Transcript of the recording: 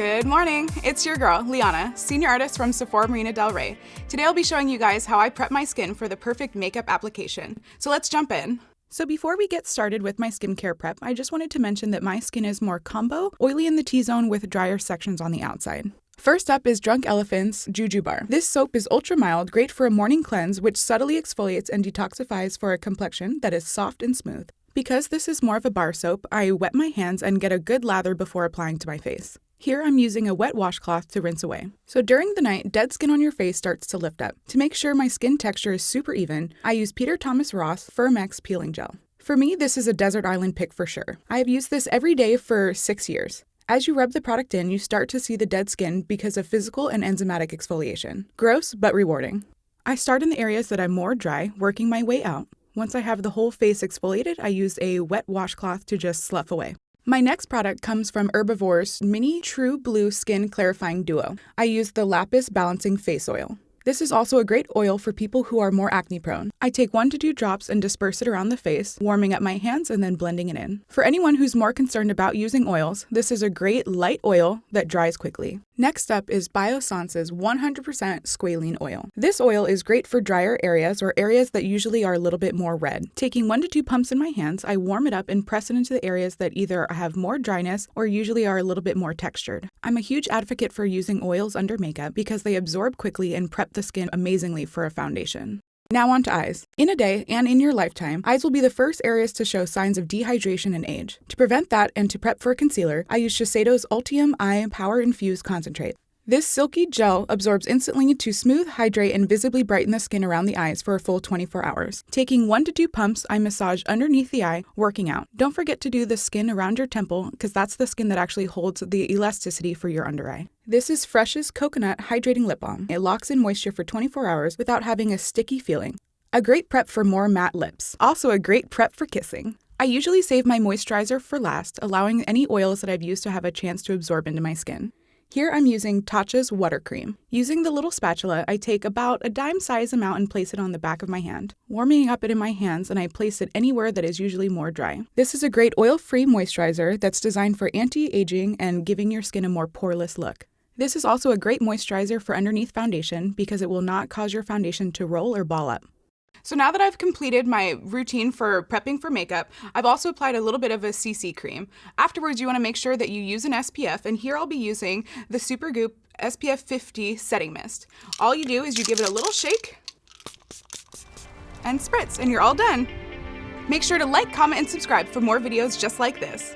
Good morning, it's your girl, Liana, senior artist from Sephora Marina Del Rey. Today I'll be showing you guys how I prep my skin for the perfect makeup application. So let's jump in. So before we get started with my skincare prep, I just wanted to mention that my skin is more combo, oily in the T-zone with drier sections on the outside. First up is Drunk Elephant's Juju Bar. This soap is ultra mild, great for a morning cleanse, which subtly exfoliates and detoxifies for a complexion that is soft and smooth. Because this is more of a bar soap, I wet my hands and get a good lather before applying to my face. Here I'm using a wet washcloth to rinse away. So during the night, dead skin on your face starts to lift up. To make sure my skin texture is super even, I use Peter Thomas Ross Firmex Peeling Gel. For me, this is a desert island pick for sure. I have used this every day for 6 years. As you rub the product in, you start to see the dead skin because of physical and enzymatic exfoliation. Gross, but rewarding. I start in the areas that I'm more dry, working my way out. Once I have the whole face exfoliated, I use a wet washcloth to just slough away. My next product comes from Herbivore's Mini True Blue Skin Clarifying Duo. I use the Lapis Balancing Face Oil. This is also a great oil for people who are more acne prone. I take 1 to 2 drops and disperse it around the face, warming up my hands and then blending it in. For anyone who's more concerned about using oils, this is a great light oil that dries quickly. Next up is Biosance's 100% squalene oil. This oil is great for drier areas or areas that usually are a little bit more red. Taking 1 to 2 pumps in my hands, I warm it up and press it into the areas that either have more dryness or usually are a little bit more textured. I'm a huge advocate for using oils under makeup because they absorb quickly and prep the skin amazingly for a foundation. Now on to eyes. In a day and in your lifetime, eyes will be the first areas to show signs of dehydration and age. To prevent that and to prep for a concealer, I use Shiseido's Ultium Eye Power Infused Concentrate. This silky gel absorbs instantly to smooth, hydrate, and visibly brighten the skin around the eyes for a full 24 hours. Taking 1 to 2 pumps, I massage underneath the eye, working out. Don't forget to do the skin around your temple because that's the skin that actually holds the elasticity for your under eye. This is Fresh's Coconut Hydrating Lip Balm. It locks in moisture for 24 hours without having a sticky feeling. A great prep for more matte lips. Also a great prep for kissing. I usually save my moisturizer for last, allowing any oils that I've used to have a chance to absorb into my skin. Here I'm using Tatcha's Water Cream. Using the little spatula, I take about a dime size amount and place it on the back of my hand. Warming up it in my hands, and I place it anywhere that is usually more dry. This is a great oil-free moisturizer that's designed for anti-aging and giving your skin a more poreless look. This is also a great moisturizer for underneath foundation because it will not cause your foundation to roll or ball up. So now that I've completed my routine for prepping for makeup, I've also applied a little bit of a CC cream. Afterwards, you want to make sure that you use an SPF, and here I'll be using the Supergoop SPF 50 Setting Mist. All you do is you give it a little shake and spritz, and you're all done. Make sure to like, comment, and subscribe for more videos just like this.